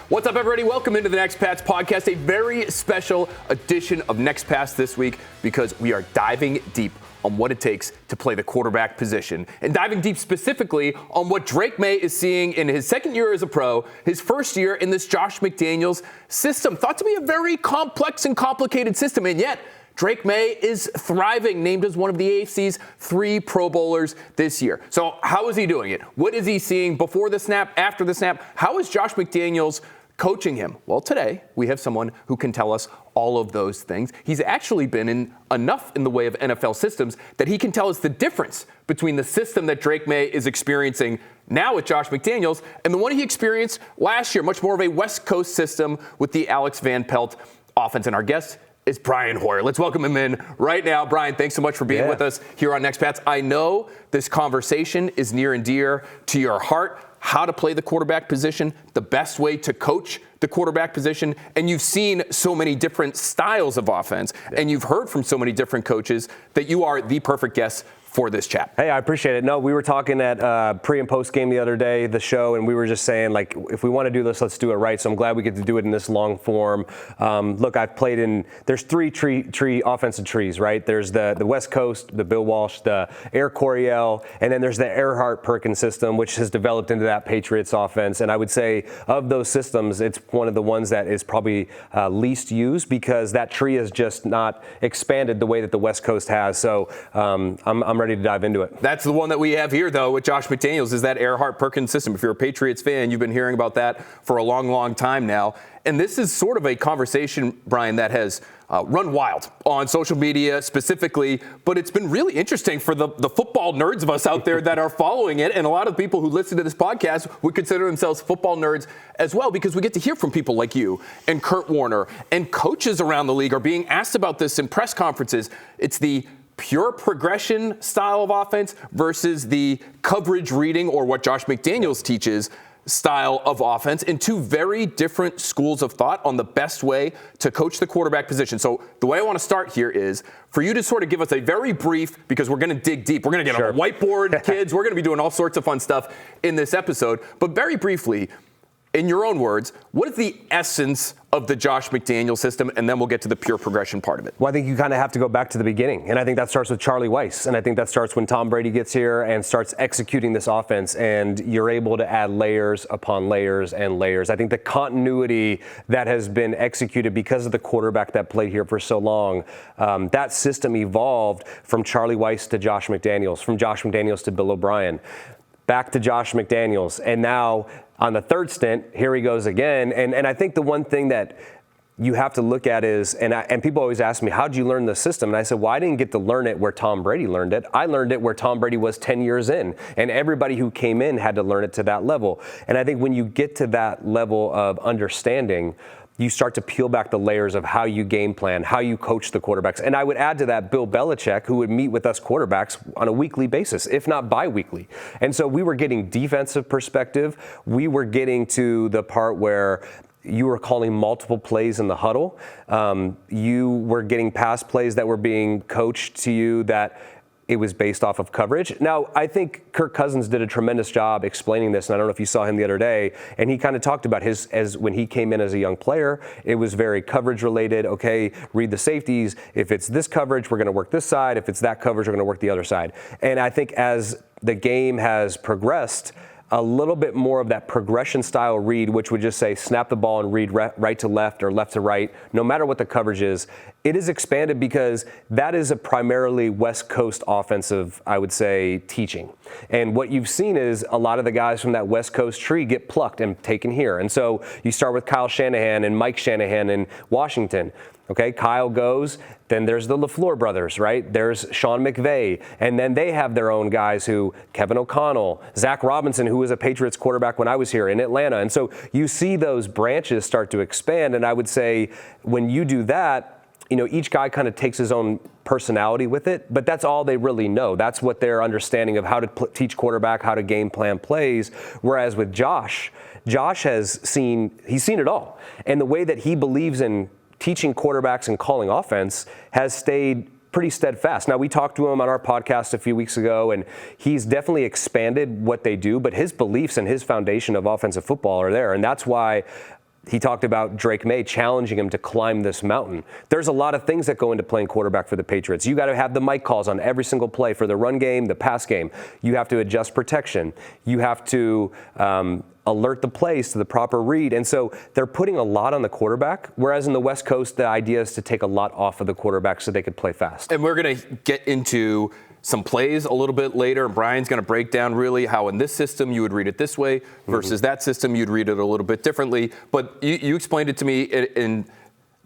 What's up, everybody? Welcome into the Next Pass podcast, a very special edition of Next Pass this week because we are diving deep on what it takes to play the quarterback position and diving deep specifically on what Drake Maye is seeing in his second year as a pro, his first year in this Josh McDaniels system, thought to be a very complex and complicated system, and yet Drake Maye is thriving, named as one of the AFC's 3 Pro Bowlers this year. So how is he doing it? What is he seeing before the snap, after the snap? How is Josh McDaniels coaching him? Well, today we have someone who can tell us all of those things. He's actually been in enough in the way of NFL systems that he can tell us the difference between the system that Drake Maye is experiencing now with Josh McDaniels and the one he experienced last year, much more of a West Coast system with the Alex Van Pelt offense. And our guest is Brian Hoyer. Let's welcome him in right now. Brian, thanks so much for being with us here on Next Pats. I know this conversation is near and dear to your heart. How to play the quarterback position, the best way to coach the quarterback position, and you've seen so many different styles of offense, and you've heard from so many different coaches that you are the perfect guest for this chat. Hey, I appreciate it. No, we were talking at pre and post game the other day, the show, and we were just saying, like, if we want to do this, let's do it right. So I'm glad we get to do it in this long form. Look, I've played in, there's 3 tree offensive trees, right? There's the West Coast, the Bill Walsh, the Air Coryell, and then there's the Earhart-Perkins system, which has developed into that Patriots offense. And I would say of those systems, it's one of the ones that is probably least used because that tree has just not expanded the way that the West Coast has. So I'm ready to dive into it. That's the one that we have here, though, with Josh McDaniels, is that Earhart-Perkins system. If you're a Patriots fan, you've been hearing about that for a long, long time now. And this is sort of a conversation, Brian, that has run wild on social media specifically, but it's been really interesting for the football nerds of us out there that are following it. And a lot of people who listen to this podcast would consider themselves football nerds as well, because we get to hear from people like you and Kurt Warner, and coaches around the league are being asked about this in press conferences. It's the pure progression style of offense versus the coverage reading, or what Josh McDaniels teaches, style of offense, in 2 very different schools of thought on the best way to coach the quarterback position. So the way I want to start here is for you to sort of give us a very brief, because we're going to dig deep. We're going to get on a whiteboard, kids. We're going to be doing all sorts of fun stuff in this episode. But very briefly, in your own words, what is the essence of the Josh McDaniels system? And then we'll get to the pure progression part of it. Well, I think you kind of have to go back to the beginning. And I think that starts with Charlie Weiss. And I think that starts when Tom Brady gets here and starts executing this offense. And you're able to add layers upon layers and layers. I think the continuity that has been executed because of the quarterback that played here for so long, that system evolved from Charlie Weiss to Josh McDaniels, from Josh McDaniels to Bill O'Brien, back to Josh McDaniels. And now on the 3rd stint, here he goes again. And I think the one thing that you have to look at is, and people always ask me, how'd you learn the system? And I said, well, I didn't get to learn it where Tom Brady learned it. I learned it where Tom Brady was 10 years in. And everybody who came in had to learn it to that level. And I think when you get to that level of understanding, you start to peel back the layers of how you game plan, how you coach the quarterbacks. And I would add to that Bill Belichick, who would meet with us quarterbacks on a weekly basis, if not bi-weekly. And so we were getting defensive perspective. We were getting to the part where you were calling multiple plays in the huddle. You were getting pass plays that were being coached to you that it was based off of coverage. Now, I think Kirk Cousins did a tremendous job explaining this, and I don't know if you saw him the other day, and he kind of talked about as when he came in as a young player, it was very coverage related. Okay, read the safeties. If it's this coverage, we're going to work this side. If it's that coverage, we're going to work the other side. And I think as the game has progressed, a little bit more of that progression style read, which would just say snap the ball and read right to left or left to right, no matter what the coverage is. It is expanded because that is a primarily West Coast offensive, I would say, teaching. And what you've seen is a lot of the guys from that West Coast tree get plucked and taken here. And so you start with Kyle Shanahan and Mike Shanahan in Washington. Okay, Kyle goes, then there's the LaFleur brothers, right? There's Sean McVay, and then they have their own guys who, Kevin O'Connell, Zach Robinson, who was a Patriots quarterback when I was here in Atlanta. And so you see those branches start to expand, and I would say when you do that, you know, each guy kind of takes his own personality with it, but that's all they really know. That's what their understanding of how to teach quarterback, how to game plan plays. Whereas with Josh has seen it all. And the way that he believes in teaching quarterbacks and calling offense has stayed pretty steadfast. Now, we talked to him on our podcast a few weeks ago, and he's definitely expanded what they do, but his beliefs and his foundation of offensive football are there. And that's why he talked about Drake Maye challenging him to climb this mountain. There's a lot of things that go into playing quarterback for the Patriots. You got to have the mic calls on every single play for the run game, the pass game. You have to adjust protection. You have to alert the plays to the proper read. And so they're putting a lot on the quarterback, whereas in the West Coast, the idea is to take a lot off of the quarterback so they could play fast. And we're going to get into some plays a little bit later. Brian's going to break down really how in this system you would read it this way versus that system you'd read it a little bit differently. But you explained it to me in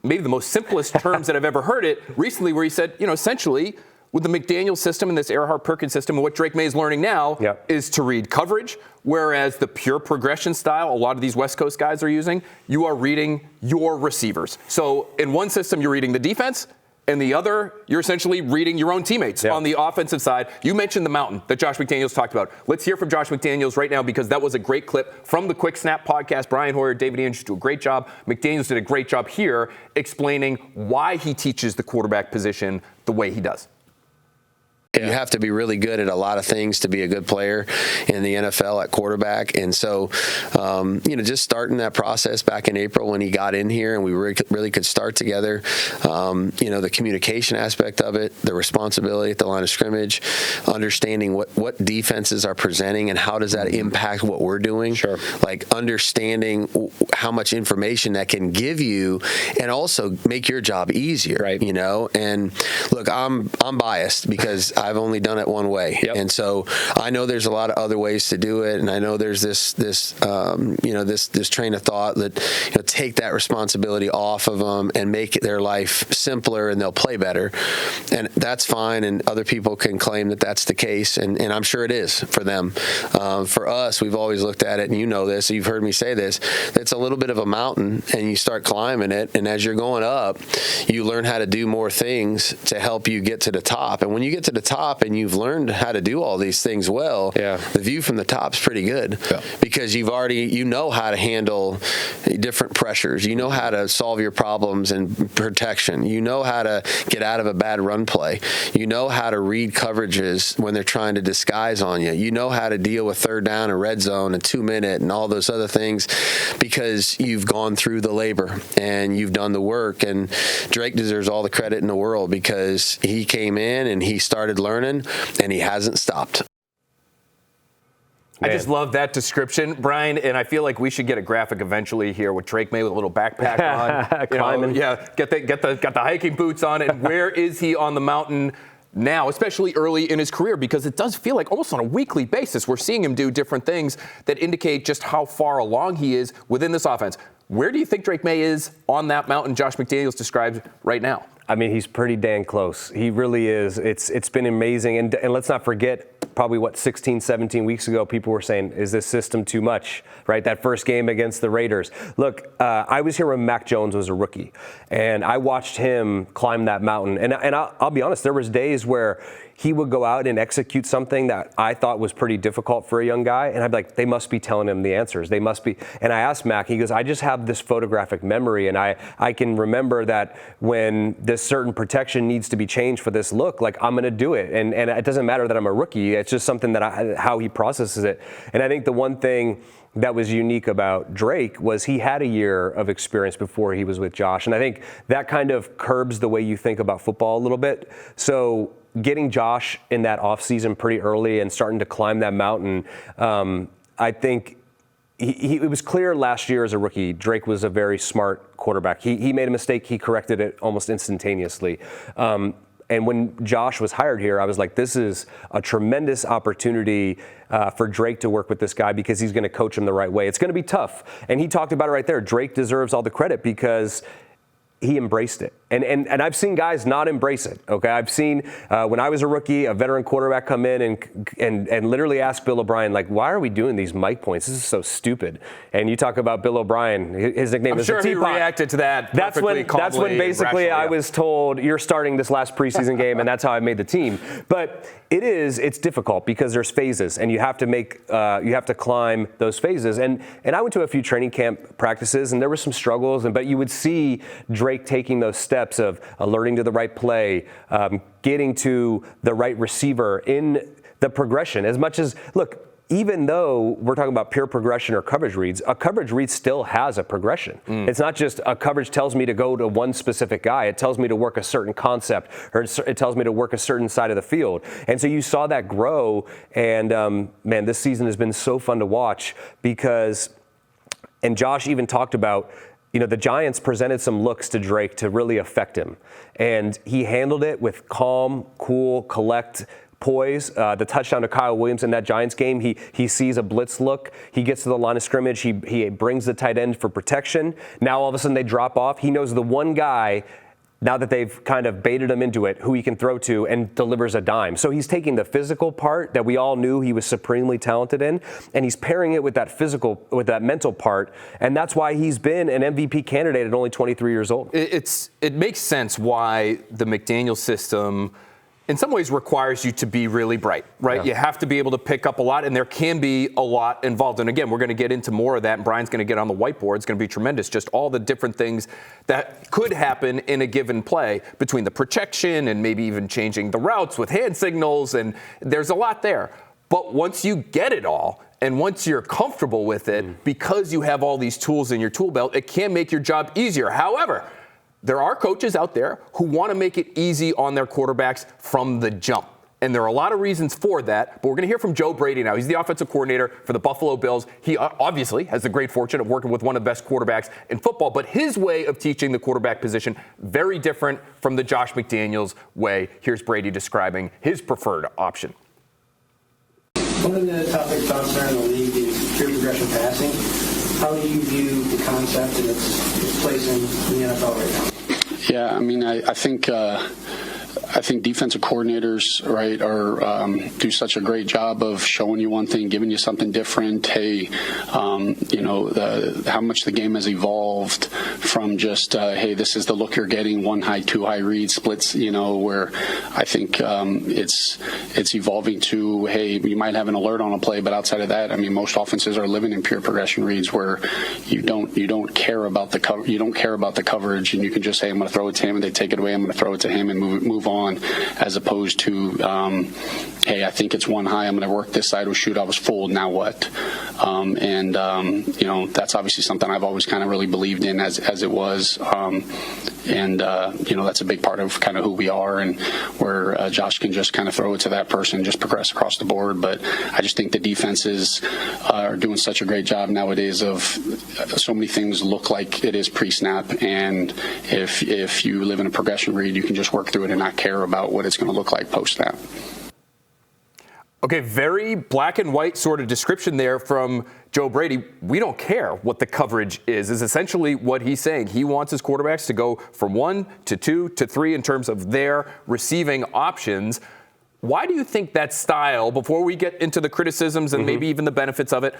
maybe the most simplest terms that I've ever heard it recently, where he said, essentially with the McDaniels system and this Earhart-Perkins system, and what Drake Maye is learning now is to read coverage, whereas the pure progression style a lot of these West Coast guys are using, you are reading your receivers. So in one system, you're reading the defense, and the other, you're essentially reading your own teammates on the offensive side. You mentioned the mountain that Josh McDaniels talked about. Let's hear from Josh McDaniels right now, because that was a great clip from the Quick Snap podcast. Brian Hoyer, David Andrews do a great job. McDaniels did a great job here explaining why he teaches the quarterback position the way he does. You have to be really good at a lot of things to be a good player in the NFL at quarterback. And so, just starting that process back in April when he got in here and we really could start together, the communication aspect of it, the responsibility at the line of scrimmage, understanding what defenses are presenting and how does that impact what we're doing. Sure. Like understanding how much information that can give you and also make your job easier. Right. And look, I'm biased because I've only done it one way. Yep. And so I know there's a lot of other ways to do it. And I know there's this train of thought that, take that responsibility off of them and make their life simpler and they'll play better. And that's fine. And other people can claim that that's the case. And I'm sure it is for them. For us, we've always looked at it, and you know this, you've heard me say this, it's a little bit of a mountain and you start climbing it. And as you're going up, you learn how to do more things to help you get to the top. And when you get to the top and you've learned how to do all these things well, the view from the top is pretty good because you know how to handle different pressures. You know how to solve your problems and protection. You know how to get out of a bad run play. You know how to read coverages when they're trying to disguise on you. You know how to deal with third down and red zone and 2 minute and all those other things because you've gone through the labor and you've done the work. And Drake deserves all the credit in the world because he came in and he started learning and he hasn't stopped. Man. I just love that description, Brian, and I feel like we should get a graphic eventually here with Drake Maye with a little backpack on. Climbing. Got the hiking boots on, and where is he on the mountain now, especially early in his career? Because it does feel like almost on a weekly basis we're seeing him do different things that indicate just how far along he is within this offense. Where do you think Drake Maye is on that mountain Josh McDaniels described right now? I mean, he's pretty dang close. He really is. It's been amazing. And let's not forget, probably 16, 17 weeks ago, people were saying, is this system too much, right? That first game against the Raiders. Look, I was here when Mac Jones was a rookie, and I watched him climb that mountain. And I'll be honest, there was days where he would go out and execute something that I thought was pretty difficult for a young guy, and I'd be like, they must be telling him the answers. They must be. And I asked Mac, he goes, I just have this photographic memory, and I can remember that when this certain protection needs to be changed for this look, like I'm going to do it. And it doesn't matter that I'm a rookie. It's just something that how he processes it. And I think the one thing that was unique about Drake was he had a year of experience before he was with Josh. And I think that kind of curbs the way you think about football a little bit. So getting Josh in that offseason pretty early and starting to climb that mountain, I think it was clear last year as a rookie, Drake was a very smart quarterback. He made a mistake. He corrected it almost instantaneously. And when Josh was hired here, I was like, this is a tremendous opportunity for Drake to work with this guy because he's going to coach him the right way. It's going to be tough. And he talked about it right there. Drake deserves all the credit because he embraced it. And I've seen guys not embrace it, okay? I've seen, when I was a rookie, a veteran quarterback come in and literally ask Bill O'Brien, like, why are we doing these mic points? This is so stupid. And you talk about Bill O'Brien, his nickname is the Teapot. I'm sure he reacted to that That's when basically I was told, you're starting this last preseason game, and that's how I made the team. But it's difficult because there's phases, and you have to climb those phases. And I went to a few training camp practices, and there were some struggles, but you would see Drake taking those steps of alerting to the right play, getting to the right receiver in the progression. As much as, look, even though we're talking about pure progression or coverage reads, a coverage read still has a progression. It's not just a coverage tells me to go to one specific guy. It tells me to work a certain concept, or it tells me to work a certain side of the field. And so you saw that grow. And man, this season has been so fun to watch because, and Josh even talked about, the Giants presented some looks to Drake to really affect him. And he handled it with calm, cool, collect, poise. The touchdown to Kyle Williams in that Giants game, he sees a blitz look. He gets to the line of scrimmage. He brings the tight end for protection. Now all of a sudden they drop off. He knows the one guy, now that they've kind of baited him into it, who he can throw to and delivers a dime. So he's taking the physical part that we all knew he was supremely talented in, and he's pairing it with that mental part. And that's why he's been an MVP candidate at only 23 years old. It makes sense why the McDaniels system in some ways requires you to be really bright, right? Yeah. You have to be able to pick up a lot, and there can be a lot involved. And again, we're going to get into more of that, and Brian's going to get on the whiteboard. It's going to be tremendous, just all the different things that could happen in a given play between the protection and maybe even changing the routes with hand signals, and there's a lot there. But once you get it all, and once you're comfortable with it, because you have all these tools in your tool belt, it can make your job easier. However, there are coaches out there who want to make it easy on their quarterbacks from the jump. And there are a lot of reasons for that, but we're going to hear from Joe Brady now. He's the offensive coordinator for the Buffalo Bills. He obviously has the great fortune of working with one of the best quarterbacks in football, but his way of teaching the quarterback position, very different from the Josh McDaniels way. Here's Brady describing his preferred option. One of the topic talks around the league is pure progression passing. How do you view the concept and its place in the NFL right now? Yeah, I mean, I think defensive coordinators, right, do such a great job of showing you one thing, giving you something different. Hey, how much the game has evolved from just, hey, this is the look you're getting, one high, two high read splits, where I think it's evolving to, hey, you might have an alert on a play, but outside of that, I mean, most offenses are living in pure progression reads where you don't care about the cover, you don't care about the coverage, and you can just say, I'm going to throw it to him, and they take it away, I'm going to throw it to him, and move on, as opposed to, hey, I think it's one high, I'm going to work this side, oh shoot, I was fooled, now what? That's obviously something I've always kind of really believed in as it was, that's a big part of kind of who we are, and where Josh can just kind of throw it to that person, just progress across the board. But I just think the defenses are doing such a great job nowadays of so many things look like it is pre-snap, and if you live in a progression read, you can just work through it and not care about what it's going to look like post-snap. Okay, very black and white sort of description there from Joe Brady. We don't care what the coverage is essentially what he's saying. He wants his quarterbacks to go from 1 to 2 to 3 in terms of their receiving options. Why do you think that style, before we get into the criticisms and maybe even the benefits of it,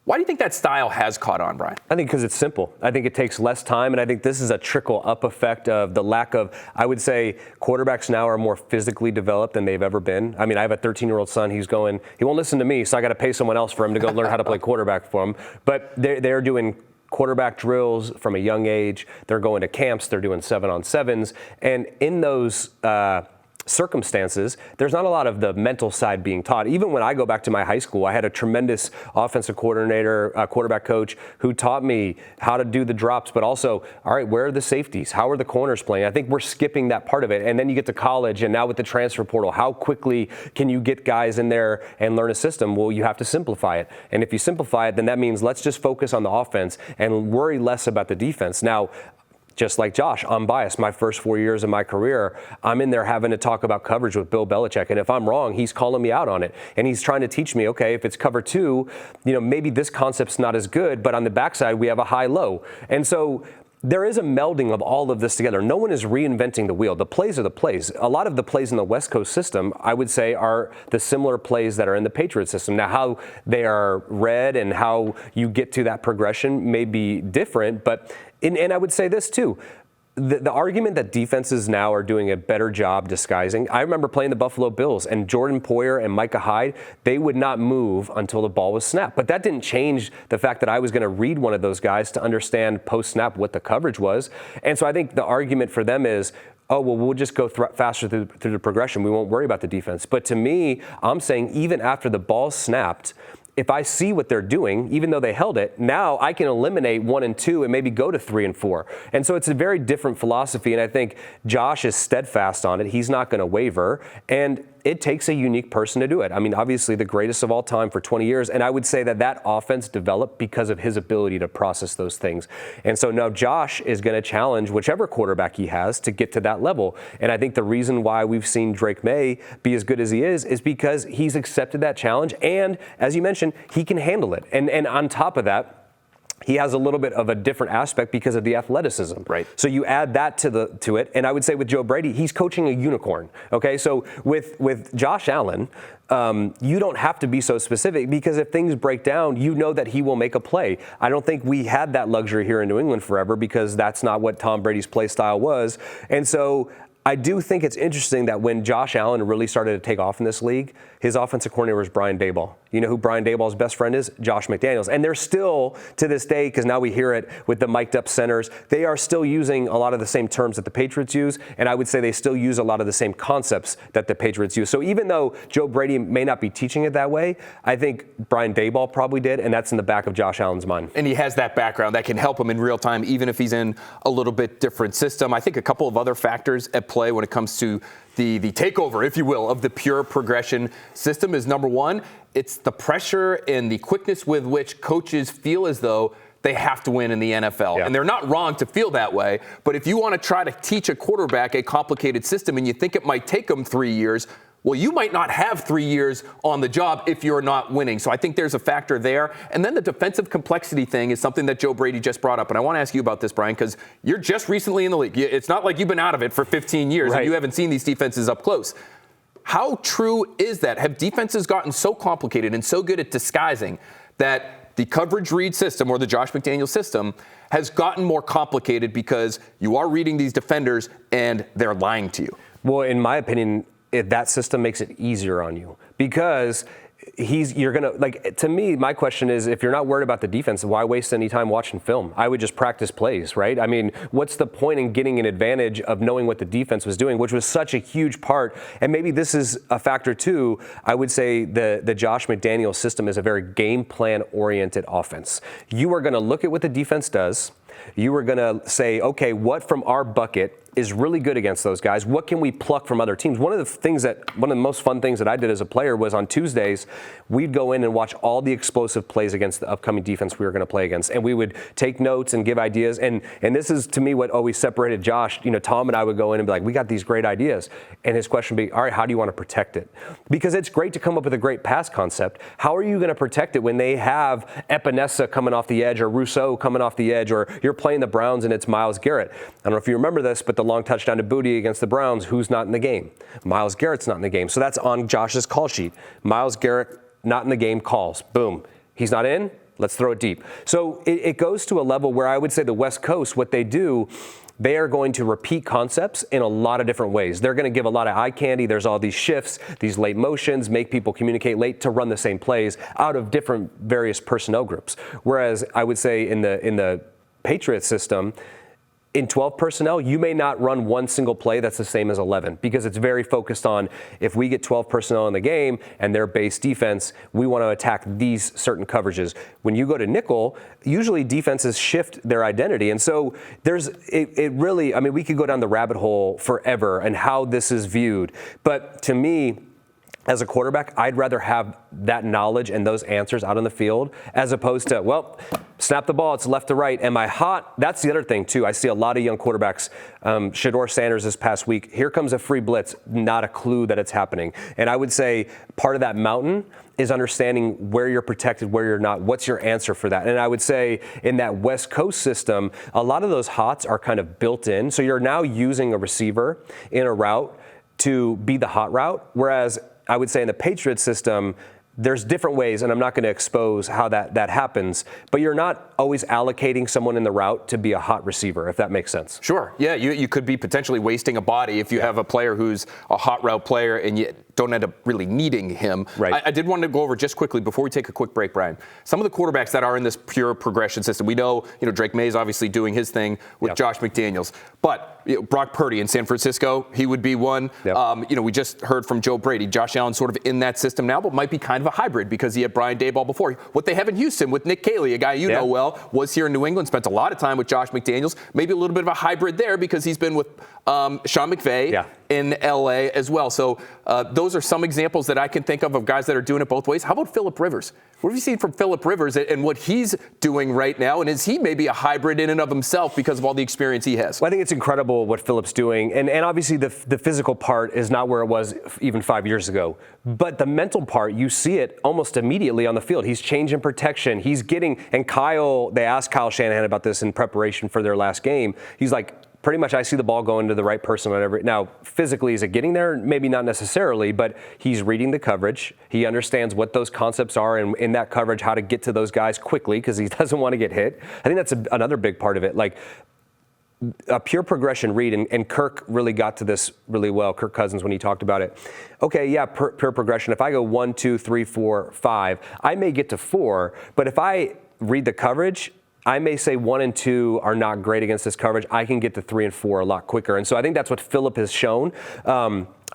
why do you think that style has caught on, Brian? I think because it's simple. I think it takes less time, and I think this is a trickle-up effect of the lack of, I would say, quarterbacks now are more physically developed than they've ever been. I mean, I have a 13-year-old son. He won't listen to me, so I got to pay someone else for him to go learn how to play quarterback for him. But they're doing quarterback drills from a young age. They're going to camps. They're doing 7-on-7s. And in those circumstances, there's not a lot of the mental side being taught. Even when I go back to my high school, I had a tremendous offensive coordinator, quarterback coach, who taught me how to do the drops, but also, all right, where are the safeties? How are the corners playing? I think we're skipping that part of it. And then you get to college, and now with the transfer portal, how quickly can you get guys in there and learn a system? Well, you have to simplify it. And if you simplify it, then that means let's just focus on the offense and worry less about the defense. Now, just like Josh, I'm biased. My first 4 years of my career, I'm in there having to talk about coverage with Bill Belichick. And if I'm wrong, he's calling me out on it. And he's trying to teach me, okay, if it's cover 2, maybe this concept's not as good, but on the backside, we have a high-low. And so there is a melding of all of this together. No one is reinventing the wheel. The plays are the plays. A lot of the plays in the West Coast system, I would say, are the similar plays that are in the Patriots system. Now, how they are read and how you get to that progression may be different, but and I would say this too. The argument that defenses now are doing a better job disguising. I remember playing the Buffalo Bills, and Jordan Poyer and Micah Hyde, they would not move until the ball was snapped. But that didn't change the fact that I was going to read one of those guys to understand post-snap what the coverage was. And so I think the argument for them is, oh, well, we'll just go faster through the progression. We won't worry about the defense. But to me, I'm saying even after the ball snapped, if I see what they're doing, even though they held it, now I can eliminate 1 and 2 and maybe go to 3 and 4. And so it's a very different philosophy. And I think Josh is steadfast on it. He's not going to waver. And it takes a unique person to do it. I mean, obviously the greatest of all time for 20 years. And I would say that offense developed because of his ability to process those things. And so now Josh is going to challenge whichever quarterback he has to get to that level. And I think the reason why we've seen Drake Maye be as good as he is because he's accepted that challenge. And as you mentioned, he can handle it. And on top of that, he has a little bit of a different aspect because of the athleticism. Right. So you add that to it, and I would say with Joe Brady, he's coaching a unicorn. Okay, so with Josh Allen, you don't have to be so specific because if things break down, you know that he will make a play. I don't think we had that luxury here in New England forever because that's not what Tom Brady's play style was, and so I do think it's interesting that when Josh Allen really started to take off in this league, his offensive coordinator was Brian Daboll. You know who Brian Daboll's best friend is? Josh McDaniels. And they're still, to this day, because now we hear it with the mic'd up centers, they are still using a lot of the same terms that the Patriots use, and I would say they still use a lot of the same concepts that the Patriots use. So even though Joe Brady may not be teaching it that way, I think Brian Daboll probably did, and that's in the back of Josh Allen's mind. And he has that background that can help him in real time, even if he's in a little bit different system. I think a couple of other factors at play when it comes to the takeover, if you will, of the pure progression system is number one, it's the pressure and the quickness with which coaches feel as though they have to win in the NFL. Yeah. And they're not wrong to feel that way, but if you want to try to teach a quarterback a complicated system and you think it might take them 3 years, well, you might not have 3 years on the job if you're not winning. So I think there's a factor there. And then the defensive complexity thing is something that Joe Brady just brought up. And I want to ask you about this, Brian, because you're just recently in the league. It's not like you've been out of it for 15 years and you haven't seen these defenses up close. How true is that? Have defenses gotten so complicated and so good at disguising that the coverage read system or the Josh McDaniels system has gotten more complicated because you are reading these defenders and they're lying to you? Well, in my opinion, that system makes it easier on you because to me, my question is, if you're not worried about the defense, why waste any time watching film? I would just practice plays, right? I mean, what's the point in getting an advantage of knowing what the defense was doing, which was such a huge part? And maybe this is a factor too. I would say the Josh McDaniels system is a very game plan oriented offense. You are going to look at what the defense does. You are going to say, okay, what from our bucket is really good against those guys? What can we pluck from other teams? One of the most fun things that I did as a player was on Tuesdays, we'd go in and watch all the explosive plays against the upcoming defense we were going to play against. And we would take notes and give ideas. And this is, to me, what always separated Josh. You know, Tom and I would go in and be like, we got these great ideas. And his question would be, all right, how do you want to protect it? Because it's great to come up with a great pass concept. How are you going to protect it when they have Epinesa coming off the edge or Rousseau coming off the edge, or you're playing the Browns and it's Myles Garrett? I don't know if you remember this, but the long touchdown to Booty against the Browns, who's not in the game? Myles Garrett's not in the game. So that's on Josh's call sheet. Myles Garrett not in the game, calls. Boom. He's not in? Let's throw it deep. So it goes to a level where I would say the West Coast, what they do, they are going to repeat concepts in a lot of different ways. They're going to give a lot of eye candy. There's all these shifts, these late motions, make people communicate late to run the same plays out of different various personnel groups. Whereas I would say in the Patriots system, in 12 personnel, you may not run one single play that's the same as 11 because it's very focused on if we get 12 personnel in the game and their base defense, we want to attack these certain coverages. When you go to nickel, usually defenses shift their identity. And so it really, I mean, we could go down the rabbit hole forever and how this is viewed. But to me, as a quarterback, I'd rather have that knowledge and those answers out on the field as opposed to, well, snap the ball, it's left to right. Am I hot? That's the other thing, too. I see a lot of young quarterbacks. Shedeur Sanders this past week, here comes a free blitz, not a clue that it's happening. And I would say part of that mountain is understanding where you're protected, where you're not. What's your answer for that? And I would say in that West Coast system, a lot of those hots are kind of built in. So you're now using a receiver in a route to be the hot route, whereas I would say in the Patriots system, there's different ways, and I'm not going to expose how that happens, but you're not always allocating someone in the route to be a hot receiver, if that makes sense. Sure. Yeah, you could be potentially wasting a body if you have a player who's a hot route player and you don't end up really needing him. Right. I did want to go over just quickly before we take a quick break, Brian. Some of the quarterbacks that are in this pure progression system, we know, Drake Maye is obviously doing his thing with Josh McDaniels, but Brock Purdy in San Francisco, he would be one. Yep. We just heard from Joe Brady. Josh Allen sort of in that system now, but might be kind of a hybrid because he had Brian Daboll before. What they have in Houston with Nick Caley, a guy you know well, was here in New England, spent a lot of time with Josh McDaniels. Maybe a little bit of a hybrid there because he's been with Sean McVay in L.A. as well. So those are some examples that I can think of guys that are doing it both ways. How about Phillip Rivers? What have you seen from Phillip Rivers and what he's doing right now? And is he maybe a hybrid in and of himself because of all the experience he has? Well, I think it's incredible what Phillip's doing. And obviously the physical part is not where it was even 5 years ago. But the mental part, you see it almost immediately on the field. He's changing protection. He's getting, and they asked Kyle Shanahan about this in preparation for their last game. He's like, pretty much I see the ball going to the right person on every. Now, physically, is it getting there? Maybe not necessarily, but he's reading the coverage. He understands what those concepts are and in that coverage, how to get to those guys quickly because he doesn't want to get hit. I think that's another big part of it. Like a pure progression read, and Kirk really got to this really well, Kirk Cousins, when he talked about it. Okay, yeah, pure progression. If I go 1, 2, 3, 4, 5, I may get to 4, but if I read the coverage, I may say 1 and 2 are not great against this coverage. I can get to 3 and 4 a lot quicker. And so I think that's what Phillip has shown.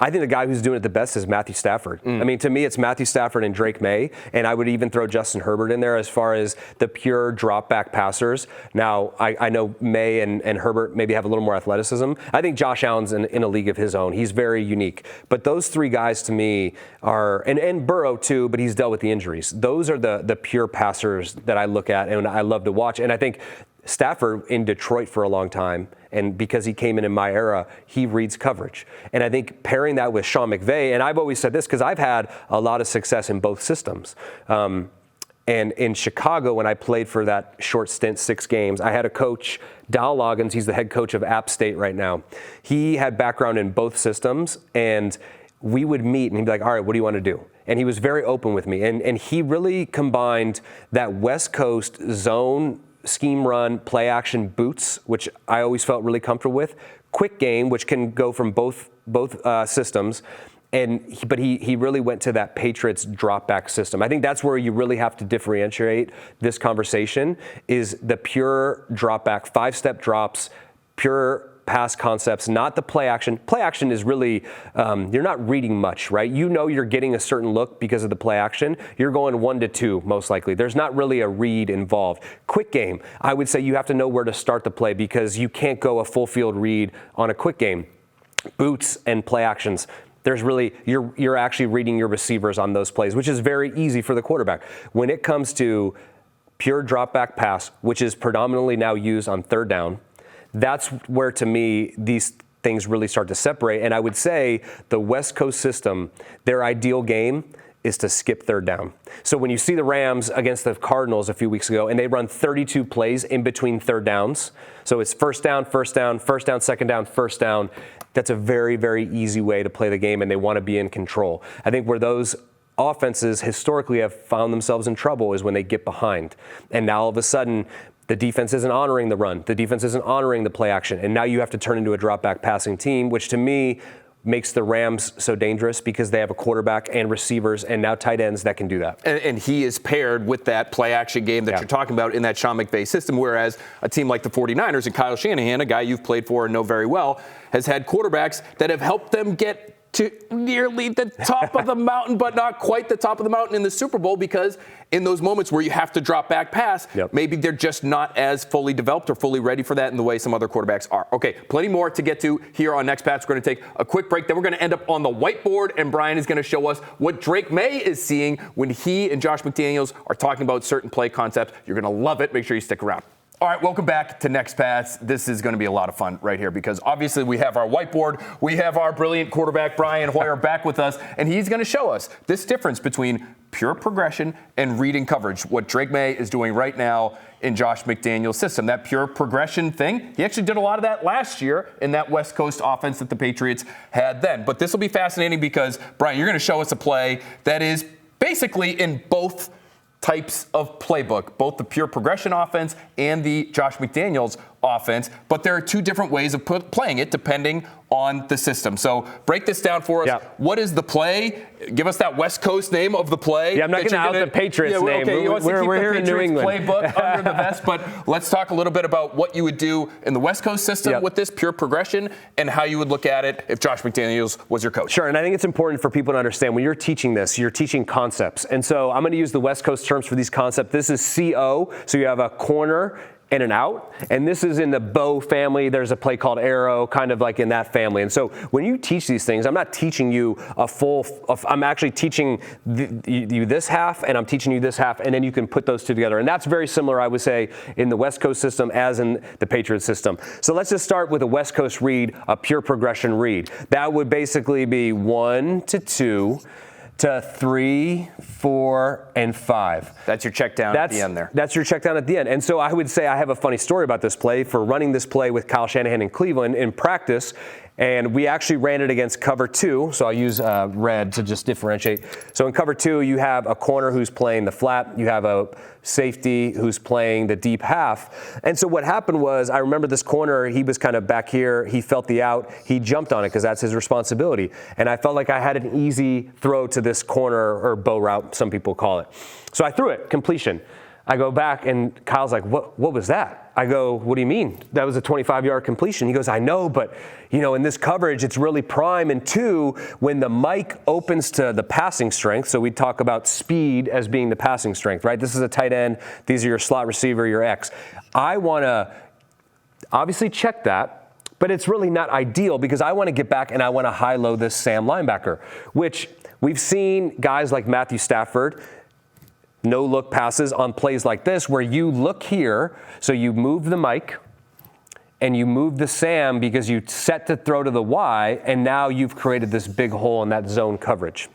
I think the guy who's doing it the best is Matthew Stafford. I mean, to me, it's Matthew Stafford and Drake Maye, and I would even throw Justin Herbert in there as far as the pure drop-back passers. Now, I know Maye and Herbert maybe have a little more athleticism. I think Josh Allen's in a league of his own. He's very unique. But those three guys, to me, are, and Burrow too, but he's dealt with the injuries. Those are the pure passers that I look at and I love to watch. And I think Stafford in Detroit for a long time, and because he came in my era, he reads coverage. And I think pairing that with Sean McVay, and I've always said this because I've had a lot of success in both systems. And in Chicago, when I played for that short stint, 6 games, I had a coach, Dal Loggins, he's the head coach of App State right now. He had background in both systems, and we would meet, and he'd be like, all right, what do you want to do? And he was very open with me. And he really combined that West Coast zone scheme run, play action boots, which I always felt really comfortable with. Quick game, which can go from both systems. But he really went to that Patriots drop back system. I think that's where you really have to differentiate this conversation is the pure drop back, 5-step drops, pure pass concepts, not the play action. Play action is really, you're not reading much, right? You know you're getting a certain look because of the play action. You're going 1 to 2, most likely. There's not really a read involved. Quick game, I would say you have to know where to start the play because you can't go a full field read on a quick game. Boots and play actions, there's really, you're actually reading your receivers on those plays, which is very easy for the quarterback. When it comes to pure drop back pass, which is predominantly now used on third down, that's where, to me, these things really start to separate. And I would say the West Coast system, their ideal game is to skip third down. So when you see the Rams against the Cardinals a few weeks ago, and they run 32 plays in between third downs, so it's first down, second down, first down, that's a very, very easy way to play the game, and they want to be in control. I think where those offenses historically have found themselves in trouble is when they get behind. And now all of a sudden, the defense isn't honoring the run. The defense isn't honoring the play action. And now you have to turn into a drop-back passing team, which to me makes the Rams so dangerous because they have a quarterback and receivers and now tight ends that can do that. And he is paired with that play-action game that you're talking about in that Sean McVay system, whereas a team like the 49ers and Kyle Shanahan, a guy you've played for and know very well, has had quarterbacks that have helped them get to nearly the top of the mountain, but not quite the top of the mountain in the Super Bowl because in those moments where you have to drop back pass, maybe they're just not as fully developed or fully ready for that in the way some other quarterbacks are. Okay, plenty more to get to here on Next Pats. We're going to take a quick break. Then we're going to end up on the whiteboard, and Brian is going to show us what Drake Maye is seeing when he and Josh McDaniels are talking about certain play concepts. You're going to love it. Make sure you stick around. All right, welcome back to Next Pats. This is going to be a lot of fun right here because obviously we have our whiteboard. We have our brilliant quarterback, Brian Hoyer, back with us, and he's going to show us this difference between pure progression and reading coverage, what Drake Maye is doing right now in Josh McDaniels' system. That pure progression thing, he actually did a lot of that last year in that West Coast offense that the Patriots had then. But this will be fascinating because, Brian, you're going to show us a play that is basically in both types of playbook, both the pure progression offense and the Josh McDaniels offense, but there are two different ways of playing it depending on the system. So break this down for us. Yeah. What is the play? Give us that West Coast name of the play. Yeah, I'm not going to out the Patriots name. Okay, we're here in New England. Playbook under the vest, but let's talk a little bit about what you would do in the West Coast system with this pure progression and how you would look at it if Josh McDaniels was your coach. Sure, and I think it's important for people to understand when you're teaching this, you're teaching concepts. And so I'm going to use the West Coast terms for these concepts. This is CO, so you have a corner and an out, and this is in the bow family. There's a play called arrow, kind of like in that family. And so when you teach these things, I'm not teaching you I'm actually teaching you this half, and I'm teaching you this half, and then you can put those two together. And that's very similar, I would say, in the West Coast system as in the Patriots system. So let's just start with a West Coast read, a pure progression read. That would basically be 1 to 2 to 3, 4, and 5. That's your check down at the end there. That's your check down at the end. And so I would say I have a funny story about this play for running this play with Kyle Shanahan in Cleveland in practice. And we actually ran it against cover 2. So I'll use red to just differentiate. So in cover 2, you have a corner who's playing the flat. You have a safety who's playing the deep half. And so what happened was, I remember this corner, he was kind of back here. He felt the out. He jumped on it because that's his responsibility. And I felt like I had an easy throw to this corner, or bow route, some people call it. So I threw it, completion. I go back and Kyle's like, what was that? I go, what do you mean? That was a 25-yard completion. He goes, I know, but in this coverage, it's really prime. And 2, when the mic opens to the passing strength, so we talk about speed as being the passing strength, right? This is a tight end. These are your slot receiver, your X. I want to obviously check that, but it's really not ideal because I want to get back and I want to high-low this Sam linebacker, which we've seen guys like Matthew Stafford, no-look passes on plays like this where you look here, so you move the mic and you move the Sam because you set to throw to the Y, and now you've created this big hole in that zone coverage.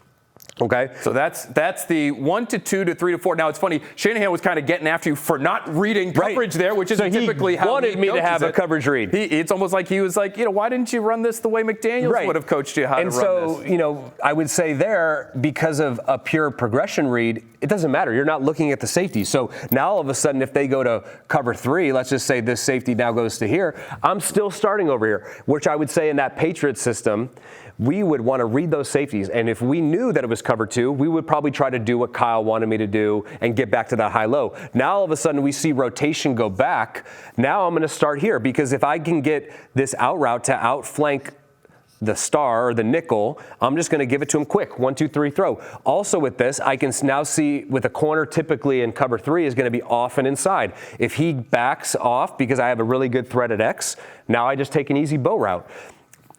Okay. So that's the 1 to 2 to 3 to 4. Now it's funny, Shanahan was kind of getting after you for not reading coverage there, which is typically how he wanted me to have a coverage read. It's almost like he was like, why didn't you run this the way McDaniels would have coached you how to run this? And so, I would say there, because of a pure progression read, it doesn't matter. You're not looking at the safety. So now all of a sudden, if they go to cover 3, let's just say this safety now goes to here, I'm still starting over here, which I would say in that Patriots system, we would want to read those safeties. And if we knew that it was cover 2, we would probably try to do what Kyle wanted me to do and get back to that high-low. Now all of a sudden we see rotation go back. Now I'm going to start here because if I can get this out route to outflank the star or the nickel, I'm just going to give it to him quick. 1, 2, 3, throw. Also with this, I can now see with a corner typically in cover 3 is going to be off and inside. If he backs off because I have a really good threat at X, now I just take an easy bow route.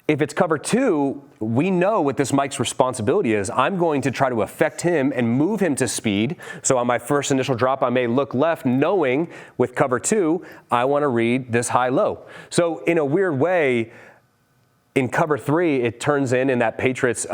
If it's cover 2, we know what this Mike's responsibility is. I'm going to try to affect him and move him to speed. So on my first initial drop, I may look left, knowing with cover 2, I want to read this high-low. So in a weird way, in cover 3, it turns in that Patriots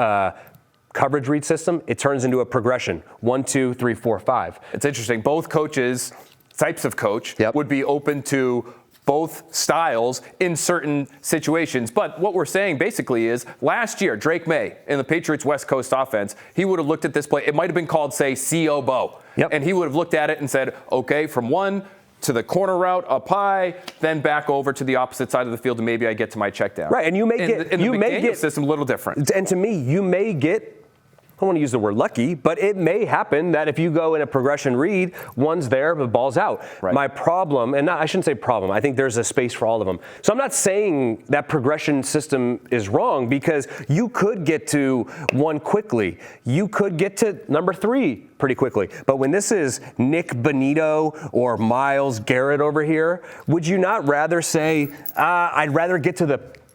coverage read system, it turns into a progression. 1, 2, 3, 4, 5. It's interesting. Both coaches, types of coach, would be open to both styles in certain situations. But what we're saying basically is last year, Drake Maye in the Patriots West Coast offense, he would have looked at this play. It might have been called, say, CO Bow. And he would have looked at it and said, okay, from 1 to the corner route up high, then back over to the opposite side of the field, and maybe I get to my check down. Right, and you may get system a little different. And to me, you may get, I don't want to use the word lucky, but it may happen that if you go in a progression read, one's there, the ball's out. Right. My problem, and I shouldn't say problem, I think there's a space for all of them. So I'm not saying that progression system is wrong because you could get to 1 quickly. You could get to number 3 pretty quickly. But when this is Nick Bonito or Myles Garrett over here, would you not rather say, I'd rather get to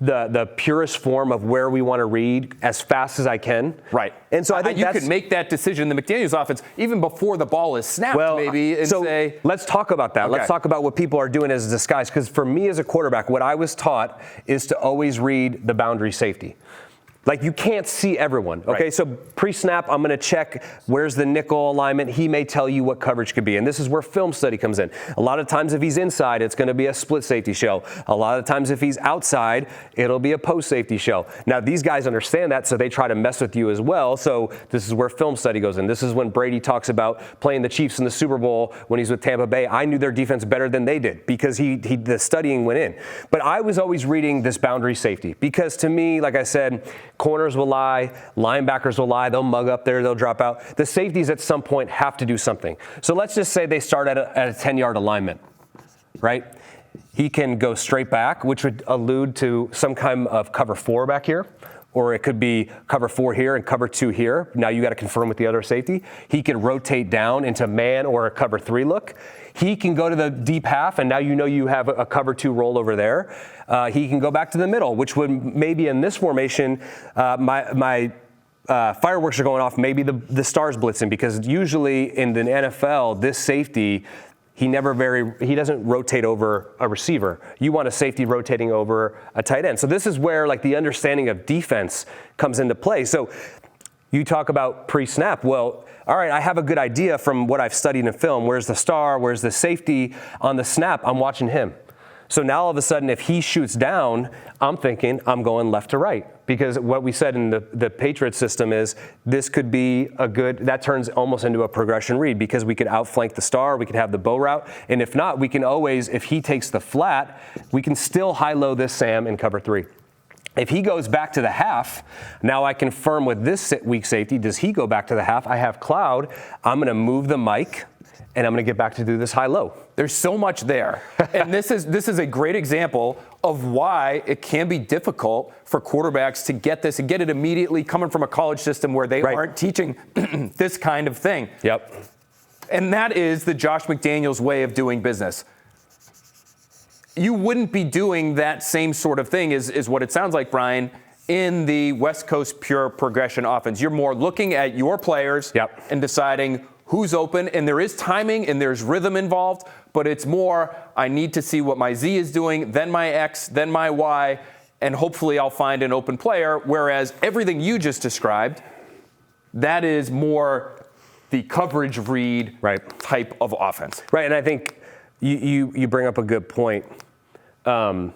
the purest form of where we want to read as fast as I can? Right. And so I think you could make that decision in the McDaniels offense even before the ball is snapped, maybe, and say. Let's talk about that. Okay. Let's talk about what people are doing as a disguise. Because for me as a quarterback, what I was taught is to always read the boundary safety. Like, you can't see everyone, okay? Right. So pre-snap, I'm going to check where's the nickel alignment. He may tell you what coverage could be, and this is where film study comes in. A lot of times if he's inside, it's going to be a split safety show. A lot of times if he's outside, it'll be a post safety show. Now, these guys understand that, so they try to mess with you as well. So this is where film study goes in. This is when Brady talks about playing the Chiefs in the Super Bowl when he's with Tampa Bay. I knew their defense better than they did because the studying went in. But I was always reading this boundary safety because to me, like I said, corners will lie, linebackers will lie, they'll mug up there, they'll drop out. The safeties at some point have to do something. So let's just say they start at a 10-yard alignment, right? He can go straight back, which would allude to some kind of cover 4 back here, or it could be cover 4 here and cover 2 here. Now you got to confirm with the other safety. He can rotate down into man or a cover 3 look. He can go to the deep half, and now you know you have a cover 2 roll over there. He can go back to the middle, which would maybe in this formation, my fireworks are going off. Maybe the star's blitzing, because usually in the NFL, this safety, he doesn't rotate over a receiver. You want a safety rotating over a tight end. So this is where like the understanding of defense comes into play. So you talk about pre-snap. Well, all right, I have a good idea from what I've studied in film. Where's the star? Where's the safety? On the snap, I'm watching him. So now all of a sudden, if he shoots down, I'm thinking I'm going left to right. Because what we said in the Patriots system is this could be that turns almost into a progression read, because we could outflank the star, we could have the bow route, and if not, we can always, if he takes the flat, we can still high-low this Sam in cover 3. If he goes back to the half, now I confirm with this weak safety, does he go back to the half? I have cloud, I'm gonna move the mic, and I'm gonna get back to do this high-low. There's so much there. And this is a great example of why it can be difficult for quarterbacks to get this and get it immediately coming from a college system where they aren't teaching this kind of thing. Yep. And that is the Josh McDaniels way of doing business. You wouldn't be doing that same sort of thing, is what it sounds like, Brian, in the West Coast pure progression offense. You're more looking at your players and deciding who's open, and there is timing and there's rhythm involved, but it's more, I need to see what my Z is doing, then my X, then my Y, and hopefully I'll find an open player, whereas everything you just described, that is more the coverage read type of offense. Right, and I think you bring up a good point. The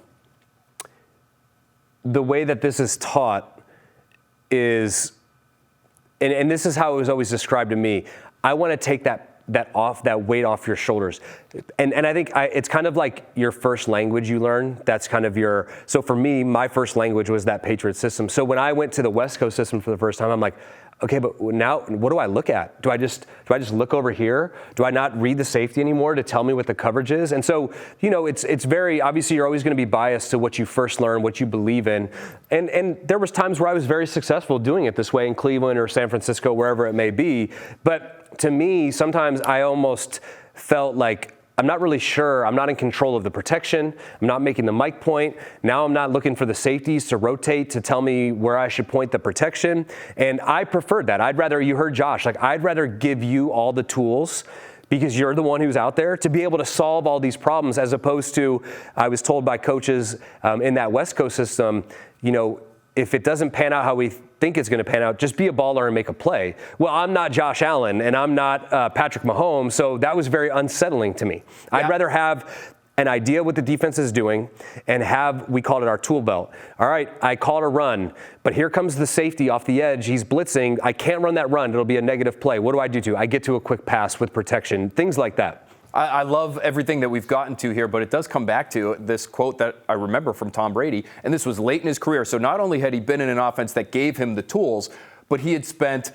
way that this is taught is, and this is how it was always described to me, I want to take that weight off your shoulders. And I think it's kind of like your first language you learn. That's kind of so for me, my first language was that Patriots system. So when I went to the West Coast system for the first time, I'm like, okay, but now what do I look at? Do I just look over here? Do I not read the safety anymore to tell me what the coverage is? And so, it's very, obviously you're always going to be biased to what you first learn, what you believe in. And there was times where I was very successful doing it this way in Cleveland or San Francisco, wherever it may be. But to me, sometimes I almost felt like I'm not really sure. I'm not in control of the protection. I'm not making the mic point. Now I'm not looking for the safeties to rotate to tell me where I should point the protection. And I preferred that. You heard Josh, I'd rather give you all the tools because you're the one who's out there to be able to solve all these problems, as opposed to, I was told by coaches in that West Coast system, if it doesn't pan out how we think it's going to pan out, just be a baller and make a play. Well, I'm not Josh Allen and I'm not Patrick Mahomes, so that was very unsettling to me. Yeah. I'd rather have an idea what the defense is doing and we called it our tool belt. All right, I called a run, but here comes the safety off the edge. He's blitzing. I can't run that run. It'll be a negative play. What do I do? I get to a quick pass with protection, things like that. I love everything that we've gotten to here, but it does come back to this quote that I remember from Tom Brady, and this was late in his career. So not only had he been in an offense that gave him the tools, but he had spent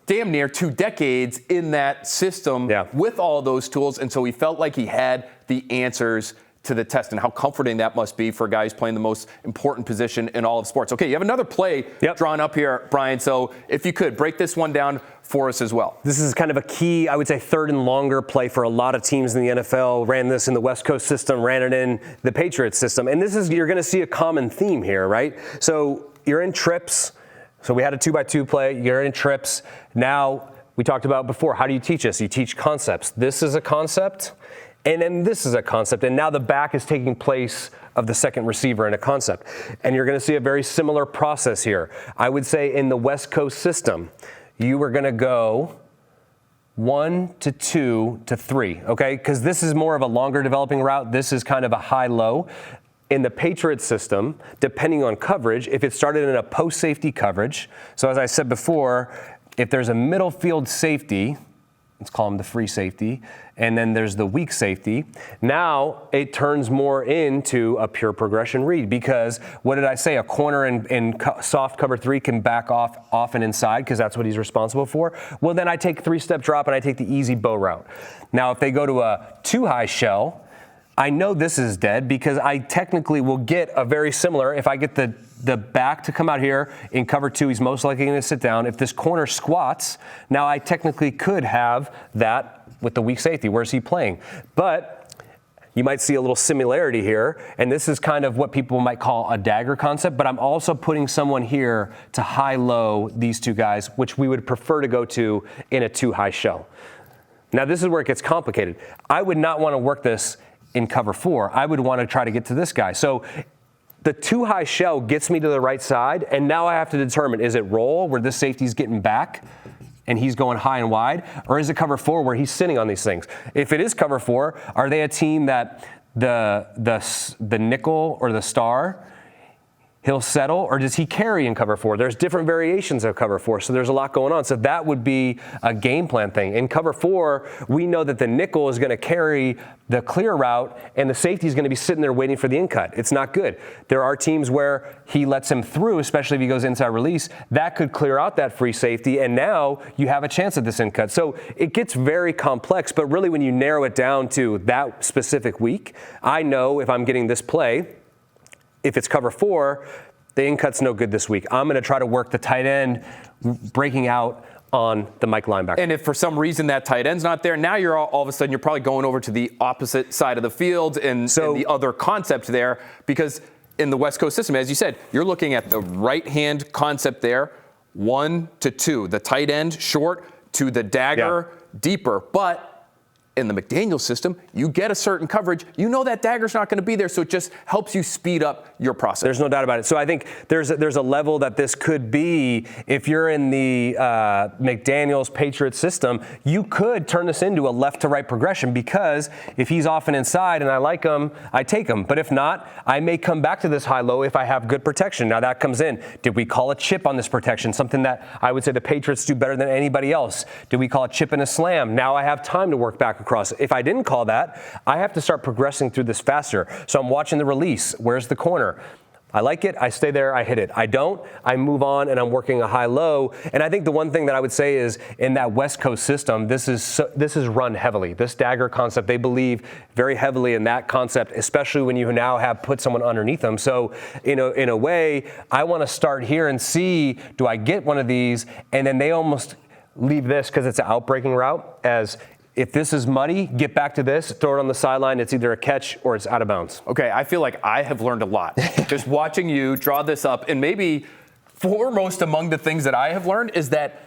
damn near 2 decades in that system with all those tools, and so he felt like he had the answers to the test, and how comforting that must be for a guy who's playing the most important position in all of sports. Okay, you have another play drawn up here, Brian, so if you could, break this one down for us as well. This is kind of a key, I would say, third and longer play for a lot of teams in the NFL. Ran this in the West Coast system, ran it in the Patriots system, and you're going to see a common theme here, right? So you're in trips. So we had a 2x2 play. You're in trips. Now, we talked about before, how do you teach this? You teach concepts. This is a concept, And then this is a concept, and now the back is taking place of the second receiver in a concept. And you're going to see a very similar process here. I would say in the West Coast system, you are going to go 1 to 2 to 3, okay? Because this is more of a longer developing route. This is kind of a high-low. In the Patriots system, depending on coverage, if it started in a post-safety coverage, so as I said before, if there's a middle field safety, let's call him the free safety, and then there's the weak safety. Now it turns more into a pure progression read because what did I say? A corner in soft cover 3 can back off and inside because that's what he's responsible for. Well, then I take 3-step drop and I take the easy bow route. Now, if they go to a 2-high shell, I know this is dead because I technically will get a very similar, if I get the back to come out here in cover 2, he's most likely going to sit down. If this corner squats, now I technically could have that with the weak safety. Where's he playing? But you might see a little similarity here, and this is kind of what people might call a dagger concept, but I'm also putting someone here to high-low these two guys, which we would prefer to go to in a 2-high shell. Now, this is where it gets complicated. I would not want to work this in cover 4. I would want to try to get to this guy. So the 2-high shell gets me to the right side, and now I have to determine, is it roll where this safety's getting back and he's going high and wide, or is it cover 4 where he's sitting on these things? If it is cover 4, are they a team that the nickel or the star, he'll settle, or does he carry in cover 4? There's different variations of cover 4, so there's a lot going on. So that would be a game plan thing. In cover 4, we know that the nickel is going to carry the clear route, and the safety is going to be sitting there waiting for the in cut. It's not good. There are teams where he lets him through, especially if he goes inside release. That could clear out that free safety, and now you have a chance at this in cut. So it gets very complex, but really when you narrow it down to that specific week, I know if I'm getting this play, if it's cover 4, the in-cut's no good this week. I'm going to try to work the tight end breaking out on the Mike linebacker. And if for some reason that tight end's not there, now you're all of a sudden you're probably going over to the opposite side of the field and the other concept there, because in the West Coast system, as you said, you're looking at the right-hand concept there, 1 to 2, the tight end short to the dagger deeper. But in the McDaniels system, you get a certain coverage. You know that dagger's not going to be there, so it just helps you speed up your process. There's no doubt about it. So I think there's a level that this could be. If you're in the McDaniels Patriots system, you could turn this into a left to right progression, because if he's off and inside and I like him, I take him. But if not, I may come back to this high-low if I have good protection. Now that comes in. Did we call a chip on this protection? Something that I would say the Patriots do better than anybody else. Did we call a chip and a slam? Now I have time to work back across. If I didn't call that, I have to start progressing through this faster. So I'm watching the release. Where's the corner? I like it, I stay there, I hit it. I don't, I move on, and I'm working a high-low. And I think the one thing that I would say is in that West Coast system, this is run heavily. This dagger concept, they believe very heavily in that concept, especially when you now have put someone underneath them. So in a way, I want to start here and see, do I get one of these? And then they almost leave this, because it's an outbreaking route, as if this is muddy, get back to this, throw it on the sideline. It's either a catch or it's out of bounds. Okay, I feel like I have learned a lot just watching you draw this up. And maybe foremost among the things that I have learned is that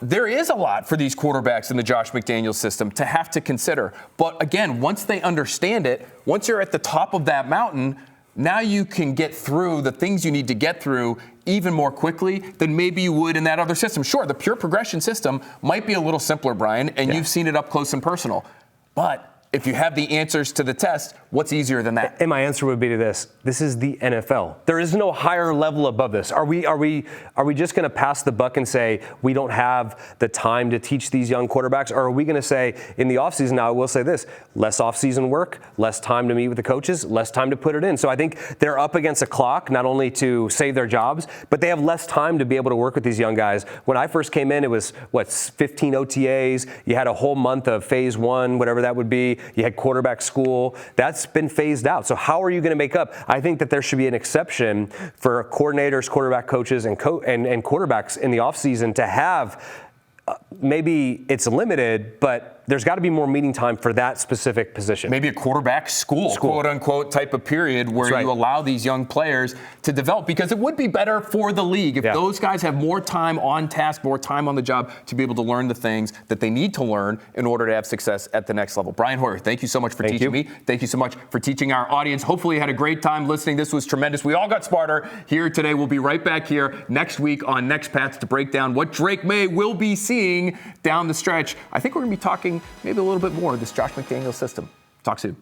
there is a lot for these quarterbacks in the Josh McDaniels system to have to consider. But again, once they understand it, once you're at the top of that mountain, now you can get through the things you need to get through even more quickly than maybe you would in that other system. Sure, the pure progression system might be a little simpler, Brian, and you've seen it up close and personal. But if you have the answers to the test, what's easier than that? And my answer would be to this. This is the NFL. There is no higher level above this. Are we just going to pass the buck and say we don't have the time to teach these young quarterbacks? Or are we going to say in the offseason, now I will say this, less offseason work, less time to meet with the coaches, less time to put it in. So I think they're up against a clock, not only to save their jobs, but they have less time to be able to work with these young guys. When I first came in, it was, 15 OTAs. You had a whole month of phase 1, whatever that would be. You had quarterback school. That's been phased out. So how are you going to make up? I think that there should be an exception for coordinators, quarterback coaches, and quarterbacks in the offseason to have maybe it's limited, but there's got to be more meeting time for that specific position. Maybe a quarterback school, quote unquote, type of period where you allow these young players to develop, because it would be better for the league if those guys have more time on task, more time on the job to be able to learn the things that they need to learn in order to have success at the next level. Brian Hoyer, thank you so much for teaching me. Thank you so much for teaching our audience. Hopefully you had a great time listening. This was tremendous. We all got smarter here today. We'll be right back here next week on Next Pats to break down what Drake Maye will be seeing down the stretch. I think we're going to be talking maybe a little bit more of this Josh McDaniels system. Talk soon.